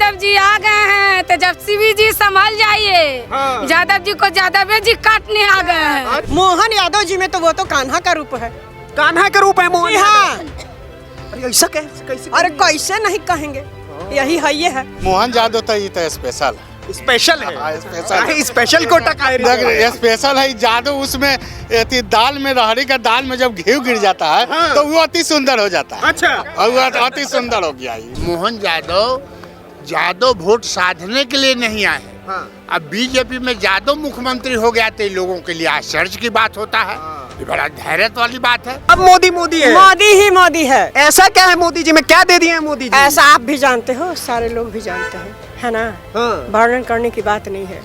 यादव जी आ गए हैं, तेजस्वी जी संभाल जाइए। यादव जी को यादव जी काटने आ गए हैं। मोहन यादव जी में तो वो तो कान्हा का रूप है। कान्हा का रूप है मोहन हाँ। अरे ऐसा कैसे अरे कैसे नहीं कहेंगे, यही है ये है। मोहन यादव तो ये तो स्पेशल है। स्पेशल है। स्पेशल स्पेशल कोटा का है। स्पेशल है जादू। उसमें दाल में रहड़ी का दाल में जब घी गिर जाता है हाँ। तो वो अति सुंदर हो जाता है। अच्छा। और वो अति सुंदर हो गया ये। मोहन यादव वोट साधने के लिए नहीं आए हैं। हाँ। अब बीजेपी में यादव मुख्यमंत्री हो गया तो लोगों के लिए आश्चर्य की बात होता है। ये बड़ा धैर्य वाली बात है। अब मोदी है। मोदी ही मोदी है। ऐसा क्या है मोदी जी में, क्या दे दिए हैं मोदी जी? ऐसा आप भी जानते हो, सारे लोग भी जानते हैं, है ना। हाँ। वर्णन करने की बात नहीं है,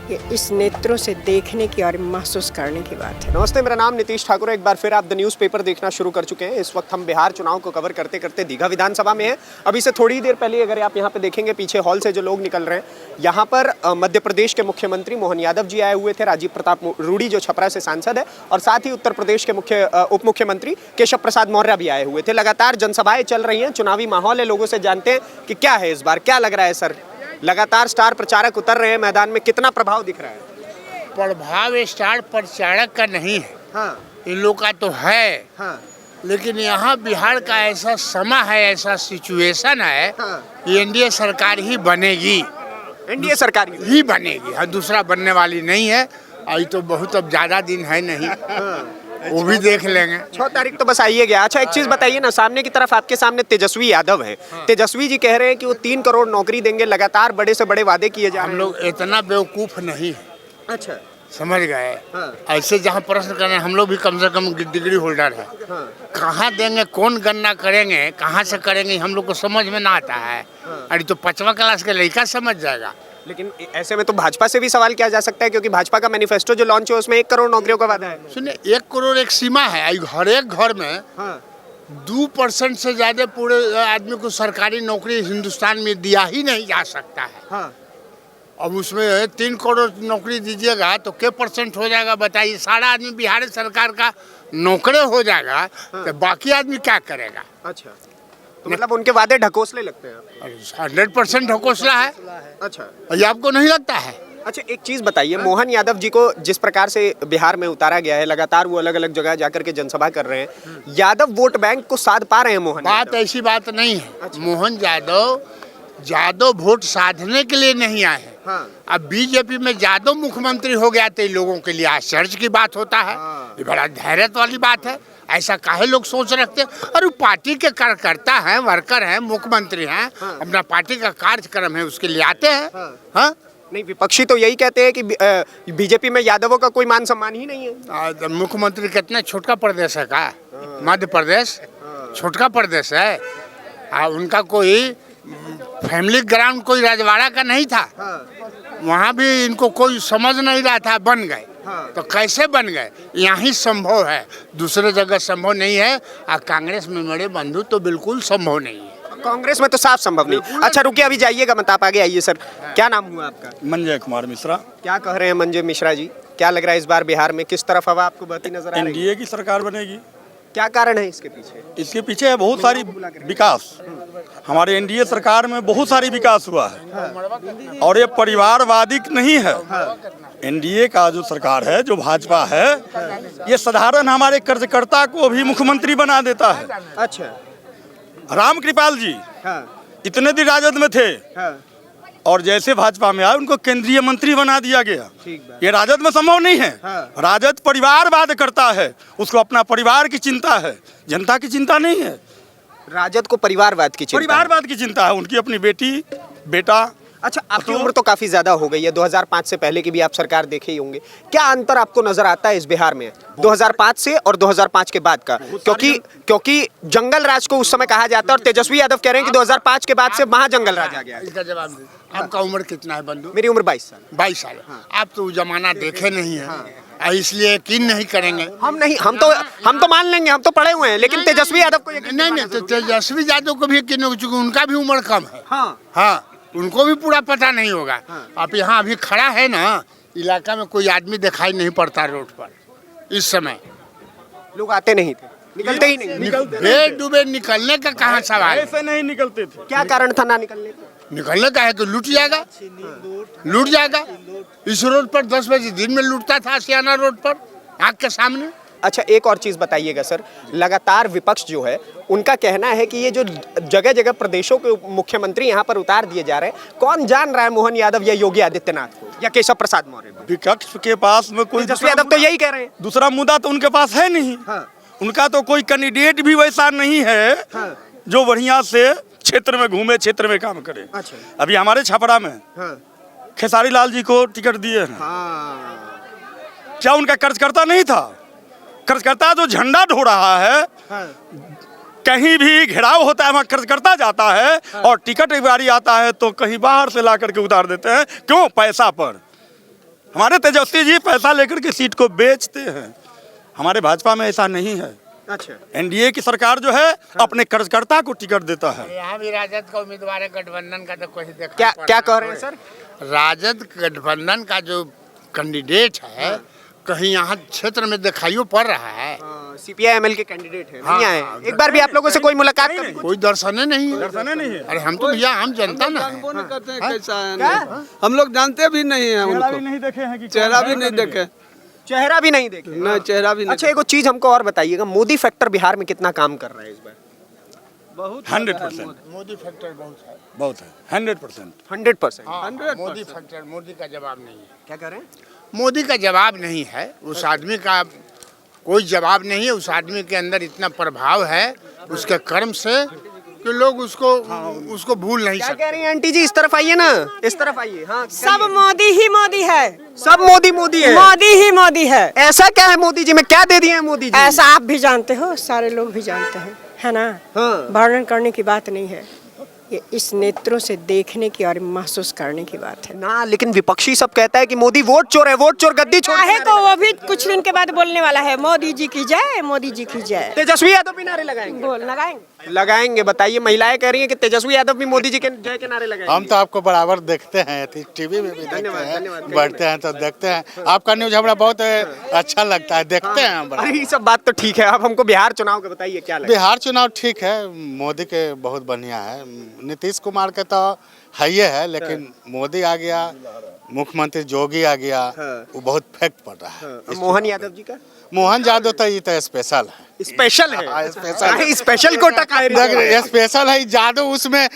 ये इस नेत्रों से देखने की और महसूस करने की बात है। नमस्ते, मेरा नाम नीतीश ठाकुर है। एक बार फिर आप द न्यूज़पेपर देखना शुरू कर चुके हैं। इस वक्त हम बिहार चुनाव को कवर करते करते दीघा विधानसभा में हैं। अभी से थोड़ी देर पहले अगर आप यहाँ पे देखेंगे, पीछे हॉल से जो लोग निकल रहे हैं, यहाँ पर मध्य प्रदेश के मुख्यमंत्री मोहन यादव जी आए हुए थे। राजीव प्रताप रूडी जो छपरा से सांसद है, और साथ ही उत्तर प्रदेश के उप मुख्यमंत्री केशव प्रसाद मौर्य भी आए हुए थे। लगातार जनसभाएं चल रही हैं, चुनावी माहौल है, लोगों से जानते हैं कि क्या है इस बार, क्या लग रहा है सर। लगातार स्टार प्रचारक उतर रहे हैं मैदान में, कितना प्रभाव दिख रहा है? प्रभाव स्टार प्रचारक का नहीं है। हाँ। इन लोग का तो है। हाँ। लेकिन यहाँ बिहार का ऐसा समय है, ऐसा सिचुएशन है, हाँ। ये एनडीए सरकार ही बनेगी। एनडीए सरकार ही बनेगी, और दूसरा बनने वाली नहीं है। और तो बहुत अब ज्यादा दिन है नहीं। वो भी देख लेंगे। 6 तारीख तो बस आइए गया। अच्छा, एक चीज बताइए ना, सामने की तरफ आपके सामने तेजस्वी यादव हैं। तेजस्वी जी कह रहे हैं कि वो 3 करोड़ नौकरी देंगे, लगातार बड़े से बड़े वादे किए जा रहे हैं। हम लोग इतना बेवकूफ नहीं है, अच्छा। समझ गए। हाँ। ऐसे जहाँ प्रश्न कर रहे हैं, हम लोग भी कम से कम डिग्री होल्डर है। हाँ। कहाँ देंगे, कौन गणना करेंगे, कहाँ से करेंगे, हम लोग को समझ में ना आता है। अरे तो 5वां क्लास के लड़का समझ जाएगा। लेकिन ऐसे में तो भाजपा से भी सवाल किया जा सकता है, क्योंकि भाजपा का मैनिफेस्टो जो लॉन्च है उसमें 1 करोड़ नौकरियों का वादा है। सुनिए, 1 करोड़ एक सीमा है। हर एक घर में 2% से ज्यादा पूरे आदमी को सरकारी नौकरी हिंदुस्तान में दिया ही नहीं जा सकता है। हाँ। अब उसमें 3 करोड़ नौकरी दीजिएगा तो क्या % हो जाएगा बताइए। सारा आदमी बिहार सरकार का नौकरी हो जाएगा। तो बाकी आदमी क्या करेगा? अच्छा, तो मतलब उनके वादे ढकोसले लगते हैं। 100% ढकोसला है। अच्छा, ये आपको नहीं लगता है? अच्छा, एक चीज बताइए, मोहन यादव जी को जिस प्रकार से बिहार में उतारा गया है, लगातार वो अलग अलग जगह जाकर के जनसभा कर रहे हैं, यादव वोट बैंक को साध पा रहे हैं मोहन बात यादव? ऐसी बात नहीं है। अच्छा। मोहन यादव वोट साधने के लिए नहीं आए हैं। हाँ। अब बीजेपी में यादव मुख्यमंत्री हो गया तो लोगों के लिए आश्चर्य की बात होता है। ये बड़ा धैर्य वाली बात है। ऐसा काहे लोग सोच रखते हैं? और पार्टी के कार्यकर्ता हैं, वर्कर हैं, मुख्यमंत्री हैं। हाँ। अपना पार्टी का कार्यक्रम है, उसके लिए आते हैं। हाँ? नहीं, विपक्षी तो यही कहते हैं कि बीजेपी में यादवों का कोई मान सम्मान ही नहीं है। मुख्यमंत्री कितना छोटका प्रदेश है का? मध्य प्रदेश छोटका प्रदेश है। उनका कोई फैमिली ग्राउंड कोई रजवाड़ा का नहीं था। वहाँ भी इनको कोई समझ नहीं रहा था, बन गए। तो कैसे बन गए? यहाँ संभव है, दूसरे जगह संभव नहीं है। और कांग्रेस में मेरे बंधु तो बिल्कुल संभव नहीं है। कांग्रेस में तो साफ संभव नहीं। अच्छा रुकिए, अभी जाइएगा मत, आप आगे आइए। सर, क्या नाम हुआ आपका? मंजय कुमार मिश्रा। क्या कह रहे हैं मंजय मिश्रा जी, क्या लग रहा है इस बार बिहार में किस तरफ हवा आपको बहती नजर आ रही है? एनडीए की सरकार बनेगी। क्या कारण है इसके पीछे? इसके पीछे है बहुत सारी विकास। हमारे एनडीए सरकार में बहुत सारी विकास हुआ है। और ये परिवारवादी नहीं है। एनडीए का जो सरकार है, जो भाजपा है, ये साधारण हमारे कार्यकर्ता को भी मुख्यमंत्री बना देता है। अच्छा। राम कृपाल जी इतने दिन राजद में थे, और जैसे भाजपा में आए उनको केंद्रीय मंत्री बना दिया गया। ये राजद में संभव नहीं है। राजद परिवारवाद करता है, उसको अपना परिवार की चिंता है, जनता की चिंता नहीं है। राजद को परिवारवाद की चिंता? परिवारवाद की चिंता है, उनकी अपनी बेटी बेटा। अच्छा, आपकी उम्र तो काफी ज्यादा हो गई है, 2005 से पहले की भी आप सरकार देखे ही होंगे। क्या अंतर आपको नजर आता है इस बिहार में 2005 से और 2005 के बाद का? क्योंकि जंगल राज को उस समय कहा जाता है, और तेजस्वी यादव कह रहे हैं कि 2005 के बाद से महाजंगल राज आ गया। इसका जवाब दे। आपका उम्र कितना है बंधु? मेरी उम्र 22 साल। 22 साल। आप तो जमाना देखे नहीं है, इसलिए यकीन नहीं करेंगे। हम तो मान लेंगे, हम तो पढ़े हुए हैं, लेकिन तेजस्वी यादव को नहीं, तो तेजस्वी यादव को भी यकीन हो, चूंकि उनका भी उम्र कम है। हाँ, उनको भी पूरा पता नहीं होगा। आप यहाँ अभी खड़ा है ना, इलाका में कोई आदमी दिखाई नहीं पड़ता रोड पर। इस समय लोग आते नहीं थे, निकलते ही नहीं। बे डूबे निकलने का कहाँ सवाल? ऐसे नहीं निकलते थे। क्या कारण था ना निकलने का? निकलने का है कि लूट जाएगा, लूट जाएगा। इस रोड पर 10 बजे दिन में लूटता था, आशियाना रोड पर आँख के सामने। अच्छा, एक और चीज बताइएगा सर, लगातार विपक्ष जो है उनका कहना है कि ये जो जगह जगह प्रदेशों के मुख्यमंत्री यहाँ पर उतार दिए जा रहे हैं, कौन जान रहा है मोहन यादव या योगी आदित्यनाथ को या केशव प्रसाद मौर्य को? विपक्ष के पास में कोई तेजस्वी यादव तो यही कह रहे हैं। दूसरा मुद्दा तो उनके पास है नहीं। उनका तो कोई कैंडिडेट भी वैसा नहीं है जो बढ़िया से क्षेत्र में घूमे, क्षेत्र में काम करे। अच्छा। अभी हमारे छपरा में खेसारी लाल जी को टिकट दिए हैं। क्या उनका कर्जकर्ता नहीं था? कर्जकर्ता जो झंडा ढो रहा है, कहीं भी घेराव होता है वहाँ कर्जकर्ता जाता है, और टिकट एक बारी आता है तो कहीं बाहर से ला करके उतार देते हैं। क्यों? पैसा पर। हमारे तेजस्वी जी पैसा लेकर के सीट को बेचते हैं। हमारे भाजपा में ऐसा नहीं है। अच्छा। एनडीए की सरकार जो है अपने कर्जकर्ता को टिकट देता है। यहाँ भी राजद का उम्मीदवार है, गठबंधन का तो कोई देखा। क्या कह रहे हैं सर? राजद गठबंधन का जो कैंडिडेट है कहीं यहाँ क्षेत्र में दिखाइयो पड़ रहा है। CPI-ML के कैंडिडेट हैं, नहीं आए। एक बार भी आप लोगों से कोई मुलाकात करी? कोई दर्शने नहीं है। दर्शने नहीं है। अरे हम तो भैया आम जनता ना है। करते हैं कैसा है, हम लोग जानते भी नहीं है उनको, नहीं देखे हैं कि चेहरा भी नहीं देखे, चेहरा भी नहीं देखे? नहीं चेहरा भी नहीं। अच्छा, एक चीज हमको और बताइएगा, मोदी फैक्टर बिहार में कितना काम कर रहा है इस बार? बहुत 100%। मोदी फैक्टर बहुत है 100%। 100%। मोदी फैक्टर, मोदी का जवाब नहीं है। क्या कह रहे हैं? मोदी का जवाब नहीं है, उस आदमी का कोई जवाब नहीं है। उस आदमी के अंदर इतना प्रभाव है उसके कर्म से कि लोग उसको भूल नहीं क्या सकते। कह रही हैं आंटी जी? इस तरफ आइए ना, इस तरफ आइए। हाँ, सब मोदी ही मोदी है, सब मोदी है। मोदी ही मोदी है। ऐसा क्या है मोदी जी में? क्या दे दिए हैं मोदी जी? ऐसा आप भी जानते हो, सारे लोग भी जानते हैं, है ना? वर्णन करने की बात नहीं है, ये इस नेत्रों से देखने की और महसूस करने की बात है ना। लेकिन विपक्षी सब कहता है कि मोदी वोट चोर है, वोट चोर, गद्दी चोर काहे को वो भी कुछ दिन के बाद बोलने वाला है, मोदी जी की जय, मोदी जी की जय। तेजस्वी यादव भी नारे लगाएंगे? बोल लगाएंगे, लगाएंगे। बताइए, महिलाएं कह रही हैं कि तेजस्वी यादव भी मोदी जी के जय के नारे लगाएंगे। हम तो आपको बराबर देखते हैं, टीवी में भी देखते हैं, बढ़ते हैं तो देखते हैं। आपका न्यूज हमारा बहुत अच्छा लगता है, देखते हैं हम। अरे ये सब बात तो ठीक है, आप हमको बिहार चुनाव के बताइए क्या लगा? बिहार चुनाव ठीक है, मोदी के बहुत बढ़िया है। नीतीश कुमार के तो है ही है, लेकिन मोदी आ गया, मुख्यमंत्री जोगी आ गया, वो बहुत इफेक्ट पड़ रहा है। मोहन यादव जी का? मोहन यादव तो ये तो स्पेशल है, स्पेशल है। स्पेशल कोटा का देख स्पेशल है यादव। उसमें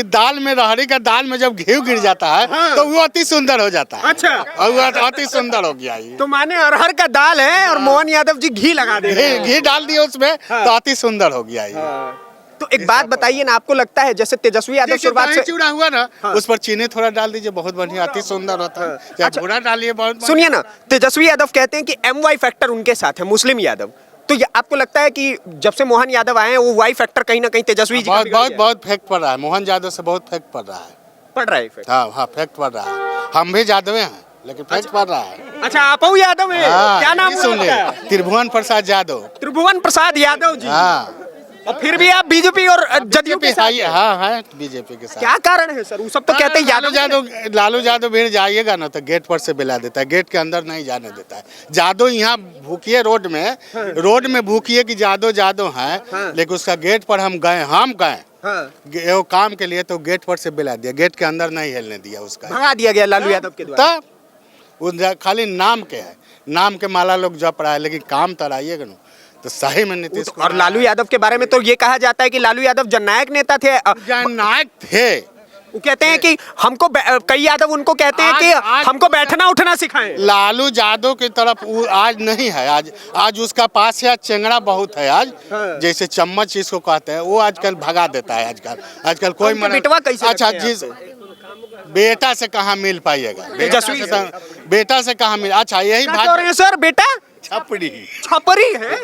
दाल में रहड़ी का दाल में जब घी गिर जाता है तो वो अति सुंदर हो जाता है। अच्छा, और वो अति सुंदर हो गया ये। तो माने अरहर का दाल है और मोहन यादव जी घी लगा दे रहे हैं। घी डाल दिया उसमें तो अति सुंदर हो गया ये। तो एक बात बताइए ना, आपको लगता है जैसे तेजस्वी यादव शुरुआत से चूड़ा हुआ ना, उस पर चीनी थोड़ा डाल दीजिए, बहुत बढ़िया, अति सुंदर होता है। अच्छा, भूरा डालिए, बहुत सुनिए ना, तेजस्वी यादव कहते हैं कि MY फैक्टर उनके साथ है, मुस्लिम यादव। तो ये आपको लगता है कि जब से मोहन यादव आए हैं वो वाई फैक्टर कहीं ना कहीं तेजस्वी जी बहुत फैक्ट पड़ रहा है। मोहन यादव से बहुत फैक्ट पड़ रहा है, पड़ रहा है effect? हाँ फैक्ट पड़ रहा है। हम भी यादव हैं लेकिन फैक्ट पड़ रहा है। अच्छा, आप यादव है? क्या नाम सुन ले, त्रिभुवन प्रसाद यादव। त्रिभुवन प्रसाद यादव जी। हाँ, और फिर भी आप बीजेपी और जदयू के साथ? हाँ बीजेपी के साथ। क्या कारण है सर? वो सब तो कहते हैं लालू यादव भीड़ जाइएगा ना तो गेट पर से बुला देता है, गेट के अंदर नहीं जाने देता है। जादव यहाँ भूखिए रोड में भूखिए कि जादव है, लेकिन उसका गेट पर हम गए वो काम के लिए, तो गेट पर से बुला दिया, गेट के अंदर नहीं हिलने दिया, उसका भगा दिया गया लालू यादव के द्वारा। तब खाली नाम के है, नाम के माला लोग जप रहा है, लेकिन काम कराइएगा ना तो सही में नीतीश और लालू यादव के बारे में तो ये कहा जाता है कि लालू यादव जननायक नेता थे। जननायक थे। वो कहते हैं कि हमको कई यादव उनको कहते हैं कि हमको बैठना उठना सिखाएं। लालू यादव की तरफ आज नहीं है, आज उसका पास है चेंगड़ा बहुत है आज। जैसे चम्मच इसको कहते हैं, वो आजकल भगा देता है। आजकल कोई बेटवा कैसे? अच्छा, जिस बेटा से कहाँ मिल पाइएगा, बेटा से कहाँ मिल। अच्छा, यही बात सर, बेटा छपरी है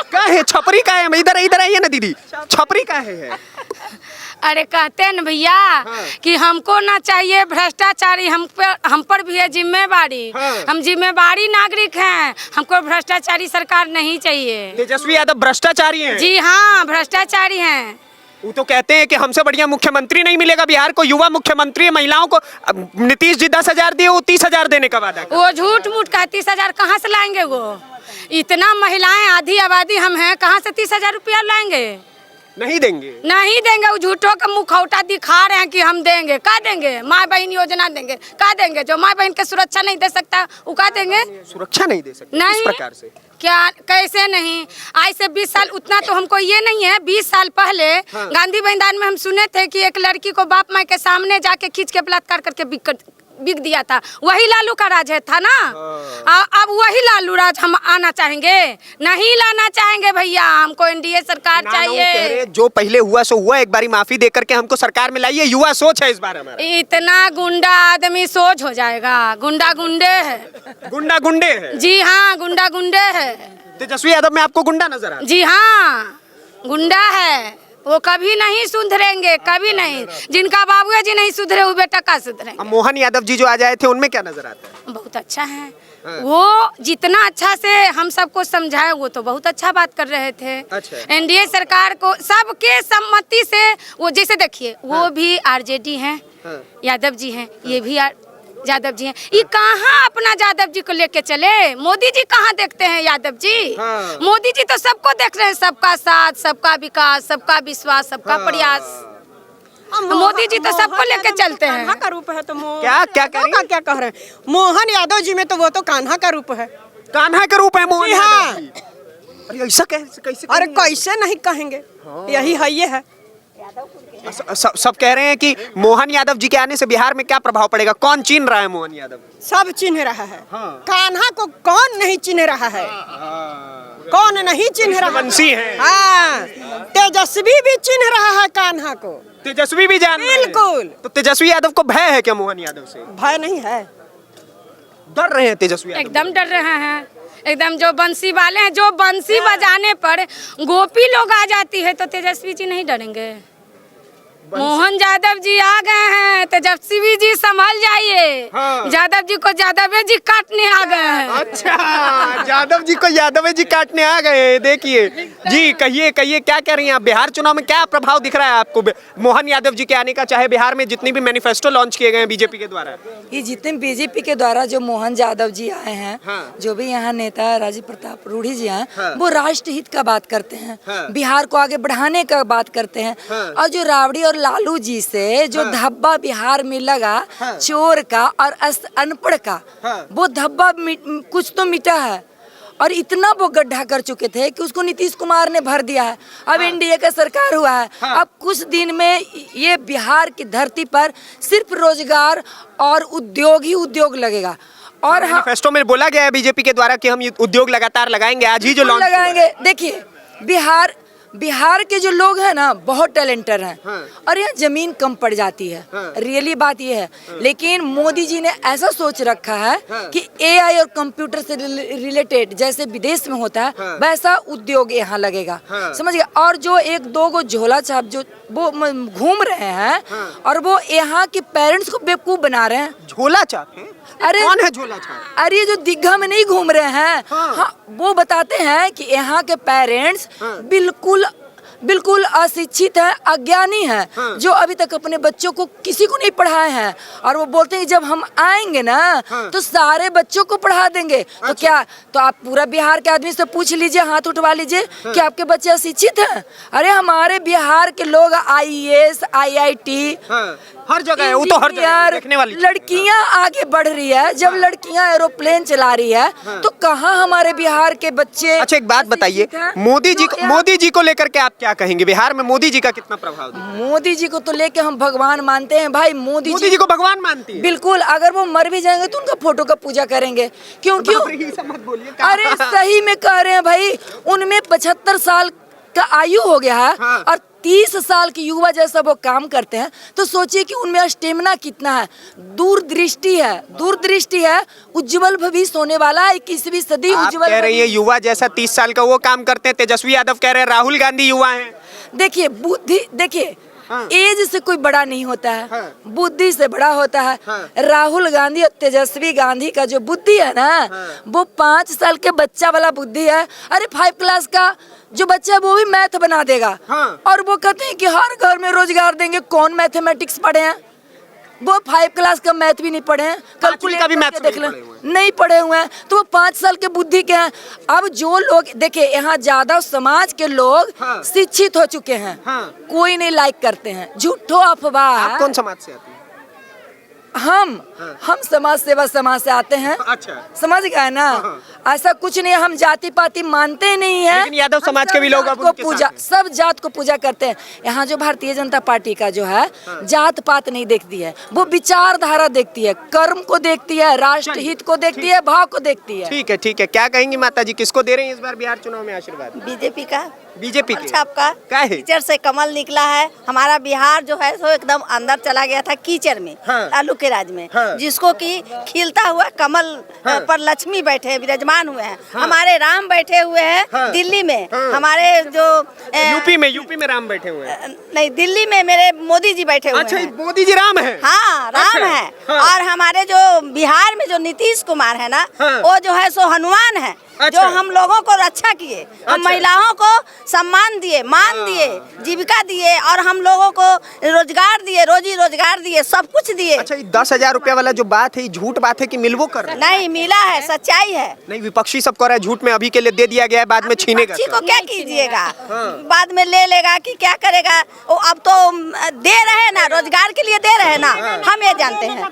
क्या है? छपरी का है? इधर आइए ना दीदी, छपरी का है? अरे कहते हैं ना भैया कि हमको ना चाहिए भ्रष्टाचारी, हम पर भी है जिम्मेवारी। हम जिम्मेवारी नागरिक हैं, हमको भ्रष्टाचारी सरकार नहीं चाहिए। तेजस्वी यादव भ्रष्टाचारी हैं? जी हाँ, भ्रष्टाचारी हैं। वो तो कहते हैं कि हमसे बढ़िया मुख्यमंत्री नहीं मिलेगा बिहार को, युवा मुख्यमंत्री। महिलाओं को नीतीश जी 10,000 दिए, वो 30,000 देने का वादा। वो झूठ मूठ का 30,000 कहाँ से लाएंगे? वो इतना महिलाएं, आधी आबादी हम हैं, कहाँ से 30,000 रुपया लाएंगे? नहीं देंगे। नहीं देंगे, वो झूठों का मुखौटा दिखा रहे हैं कि हम देंगे। का देंगे? माँ बहन योजना देंगे। का देंगे? जो माँ बहन की सुरक्षा नहीं दे सकता वो का देंगे? सुरक्षा नहीं दे सकते नहीं। किस प्रकार से? क्या कैसे नहीं? आज से 20 साल उतना तो हमको ये नहीं है। 20 साल पहले गांधी मैदान में हम सुने थे कि एक लड़की को बाप माँ के सामने जाके खींच के बलात्कार करके बिक दिया था। वही लालू का राज है था ना। अब वही लालू राज हम आना चाहेंगे? नहीं लाना चाहेंगे भैया, हमको एनडीए सरकार चाहिए। जो पहले हुआ सो हुआ, एक बारी माफी दे करके हमको सरकार में लाइए, युवा सोच है इस बार हमारा। इतना गुंडा आदमी सोच हो जाएगा। गुंडा गुंडे है। गुंडा गुंडे है? जी हाँ, गुंडा गुंडे है। तेजस्वी यादव में आपको गुंडा नजर आता? जी हाँ, गुंडा है। वो कभी नहीं सुधरेंगे, कभी नहीं। जिनका बाबू जी नहीं सुधरे वो बेटा का सुधरेंगे। मोहन यादव जी जो आ जाए थे उनमें क्या नजर आता है? बहुत अच्छा है। वो जितना अच्छा से हम सबको समझाए वो तो बहुत अच्छा बात कर रहे थे। अच्छा। एनडीए सरकार को सबके सम्मति से वो, जैसे देखिए वो भी आरजेडी हैं, यादव जी हैं, ये भी यादव जी हैं। ये कहाँ अपना यादव जी को लेके चले? मोदी जी कहाँ देखते हैं यादव जी? मोदी जी तो सबको देख रहे हैं, सबका साथ, सबका विकास, सबका विश्वास, सबका प्रयास। मोदी जी तो सबको लेके चलते हैं। कान्हा का रूप है तो क्या कह रही हैं? क्या कह रहे हैं? मोहन यादव जी में तो वो तो कान्हा का रूप है। कान्हा का रूप है मोहन जी हाँ। यादव जी। अरे ऐसा कैसे अरे कैसे नहीं कहेंगे, यही है ये है। सब कह रहे हैं कि मोहन यादव जी के आने से बिहार में क्या प्रभाव पड़ेगा? कौन चीन रहा है मोहन यादव? सब चिन्ह रहा है। कान्हा को कौन नहीं चिन्ह रहा है? कौन नहीं चिन्ह रहा? बंसी है। हाँ, तेजस्वी भी चिन्ह रहा है कान्हा को। तेजस्वी भी जान रहे हैं। बिल्कुल। तो तेजस्वी यादव को भय है क्या मोहन यादव से? भय नहीं है, डर रहे हैं तेजस्वी यादव? एकदम डर रहे हैं। एकदम जो बंसी वाले हैं, जो बंसी बजाने पर गोपी लोग आ जाती है तो तेजस्वी जी नहीं डरेंगे। मोहन यादव जी आ गए हैं, तेजस्वी जी संभल जाइए। यादव जी को यादव जी काटने आ गए हैं। अच्छा, यादव जी को यादव जी काटने आ गए। देखिए जी, कहिए क्या कह रही हैं आप? बिहार चुनाव में क्या प्रभाव दिख रहा है आपको मोहन यादव जी के आने का? चाहे बिहार में जितनी भी मैनिफेस्टो लॉन्च किए गए हैं बीजेपी के द्वारा, ये जितने बीजेपी के द्वारा जो मोहन यादव जी आए हैं, जो भी यहाँ नेता राजीव प्रताप रूढ़ी जी हैं, वो राष्ट्र हित का बात करते हैं, बिहार को आगे बढ़ाने का बात करते हैं। और जो राबड़ी और लालू जी से जो धब्बा बिहार में लगा, चोर का और अनपढ़ का, वो धब्बा कुछ तो मिटा है। और इतना वो गड्ढा कर चुके थे कि उसको नीतीश कुमार ने भर दिया है। अब एनडीए का सरकार हुआ है। अब कुछ दिन में ये बिहार की धरती पर सिर्फ रोजगार और उद्योग ही उद्योग लगेगा। और मैनिफेस्टो में बोला गया है बीजेपी के द्वारा कि हम ये उद्योग लगातार लगाएंगे। आज ही जो लॉन्च लगाएंगे। देखिए बिहार के जो लोग हैं ना, बहुत टैलेंटर हैं। और यहाँ जमीन कम पड़ जाती है। रियली बात ये है। लेकिन मोदी जी ने ऐसा सोच रखा है कि एआई और कंप्यूटर से रिलेटेड जैसे विदेश में होता है, वैसा उद्योग यहाँ लगेगा। समझ गए? और जो एक दो गो झोला छाप जो वो घूम रहे हैं और वो यहाँ के पेरेंट्स को बेवकूफ बना रहे हैं। झोला छाप है? अरे कौन है झोला छाप? अरे जो दीघा में नहीं घूम रहे हैं, हाँ, वो बताते हैं कि यहाँ के पेरेंट्स बिल्कुल अशिक्षित है, अज्ञानी है, जो अभी तक अपने बच्चों को किसी को नहीं पढ़ाए हैं। और वो बोलते हैं जब हम आएंगे ना तो सारे बच्चों को पढ़ा देंगे। तो क्या, तो आप पूरा बिहार के आदमी से पूछ लीजिए, हाथ उठवा लीजिए कि आपके बच्चे अशिक्षित हैं। अरे हमारे बिहार के लोग IAS, IIT हर जगह है, वो तो हर जगह देखने वाली लड़कियां आगे बढ़ रही है। जब लड़कियां एरोप्लेन चला रही है तो कहाँ हमारे बिहार के बच्चे? अच्छा, एक बात बताइए, मोदी जी को लेकर के आप क्या कहेंगे? बिहार में मोदी जी का कितना प्रभाव है? मोदी जी को तो लेके हम भगवान मानते हैं भाई। मोदी जी को भगवान मानती है? बिल्कुल। अगर वो मर भी जाएंगे तो उनका फोटो का पूजा करेंगे। क्यों? अरे सही में कह रहे हैं भाई, उनमें 75 साल का आयु हो गया है और 30 साल की युवा जैसा वो काम करते हैं। तो सोचिए कि उनमें स्टेमिना कितना है, दूरदृष्टि है, उज्जवल भविष्य होने वाला है, 21वीं सदी उज्जवल। कह रही है युवा जैसा 30 साल का वो काम करते हैं। तेजस्वी यादव कह रहे हैं राहुल गांधी युवा हैं। देखिए बुद्धि, देखिए एज से कोई बड़ा नहीं होता है, बुद्धि से बड़ा होता है। राहुल गांधी और तेजस्वी गांधी का जो बुद्धि है ना, वो 5 साल के बच्चा वाला बुद्धि है। अरे 5 क्लास का जो बच्चा है वो भी मैथ बना देगा। और वो कहते हैं कि हर घर में रोजगार देंगे। कौन मैथमेटिक्स पढ़े हैं? वो 5 क्लास का मैथ भी नहीं पढ़े हैं, कैलकुलेटर का भी मैथ देख लें। नहीं पढ़े हुए हैं, तो वो 5 साल के बुद्धि के हैं। अब जो लोग देखिए यहाँ यादव समाज के लोग शिक्षित हो चुके हैं, कोई नहीं लाइक करते हैं, झूठो अफवाह आप है। कौन समाज से आती हैं? हम समाज सेवा समाज से आते हैं। अच्छा। समझ गए ना, ऐसा कुछ नहीं, हम जाति पाति मानते ही नहीं है। लेकिन यादव हम समाज सब के भी लोग जात अब को उनके पूजा, साथ हैं। सब जात को पूजा करते हैं। यहाँ जो भारतीय जनता पार्टी का जो है जात पात नहीं देखती है, वो विचारधारा देखती है, कर्म को देखती है, राष्ट्र हित को देखती है, भाव को देखती है। ठीक है। क्या कहेंगी माता जी, किसको दे रहे हैं इस बार बिहार चुनाव में आशीर्वाद? बीजेपी का बीजेपी के। अच्छा, आपका क्या है? कीचड़ से कमल निकला है। हमारा बिहार जो है सो एकदम अंदर चला गया था कीचड़ में, आलू के राज में, जिसको कि खिलता हुआ कमल पर लक्ष्मी बैठे विराजमान हुए हैं। हमारे राम बैठे हुए हैं दिल्ली में, हमारे जो यूपी में राम बैठे हुए हैं। नहीं, दिल्ली में मेरे मोदी जी बैठे हुए अच्छा, हैं। मोदी जी राम है? हाँ, राम अच्छा, है। और हमारे जो बिहार में जो नीतीश कुमार है ना, वो जो है सो हनुमान है, जो हम लोगों को रक्षा किए, हम महिलाओं को सम्मान दिए, मान दिए, जीविका दिए, और हम लोगों को रोजगार दिए, रोजी रोजगार दिए, सब कुछ दिए। अच्छा, ये 10,000 रुपया वाला जो बात है, ये झूठ बात है कि मिलवो कर रहे हैं? नहीं मिला है, सच्चाई है। नहीं, विपक्षी सब कह रहा है झूठ में अभी के लिए दे दिया गया है, बाद में छीनेगा। विपक्षी को क्या कीजिएगा, बाद में ले लेगा कि क्या करेगा वो। अब तो दे रहे हैं ना, रोजगार के लिए दे रहे हैं ना, हम ये जानते हैं।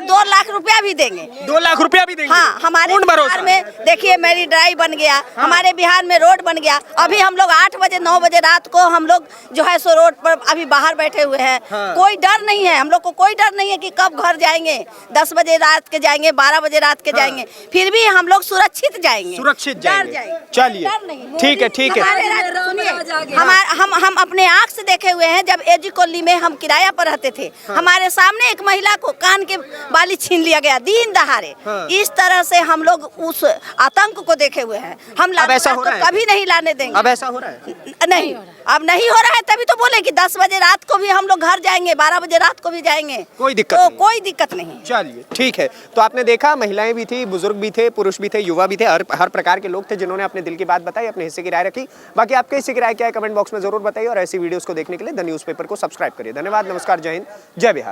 2 लाख रुपया भी देंगे। 2 लाख रुपया भी देंगे? हाँ, हमारे बिहार में देखिए मेरी ड्राइव बन गया, हमारे बिहार में रोड बन गया। अभी हम लोग 8 बजे 9 बजे रात को हम लोग जो है सो रोड पर अभी बाहर बैठे हुए हैं। कोई डर नहीं है, हम लोग को कोई डर नहीं है कि कब घर जाएंगे, 10 बजे रात के जाएंगे, 12 बजे रात के जाएंगे, फिर भी हम लोग सुरक्षित जाएंगे। सुरक्षित जाएंगे। चलिए, ठीक है। हम अपने आँख से देखे हुए हैं। जब एजी कॉलोनी में हम किराया पर रहते थे, हमारे सामने एक महिला को कान के बाली छीन लिया गया दिन दहाड़े। इस तरह से हम लोग उस आतंक को देखे हुए हैं। हम ऐसा हो रहा है? कभी नहीं लाने देंगे। अब ऐसा हो रहा है? नहीं, अब नहीं हो रहा है, तभी तो बोले कि 10 बजे रात को भी हम लोग घर जाएंगे, 12 बजे रात को भी जाएंगे, कोई दिक्कत तो नहीं। कोई दिक्कत नहीं। चलिए, ठीक है। तो आपने देखा, महिलाएं भी थी, बुजुर्ग भी थे, पुरुष भी थे, युवा भी थे, हर प्रकार के लोग थे जिन्होंने अपने दिल की बात बताई, अपने हिस्से की राय रखी। बाकी आपके हिस्से की राय क्या है कमेंट बॉक्स में जरूर बताइए, और ऐसी वीडियोस को देखने के लिए द न्यूज़पेपर को सब्सक्राइब करिए। धन्यवाद, नमस्कार, जय हिंद, जय बिहार।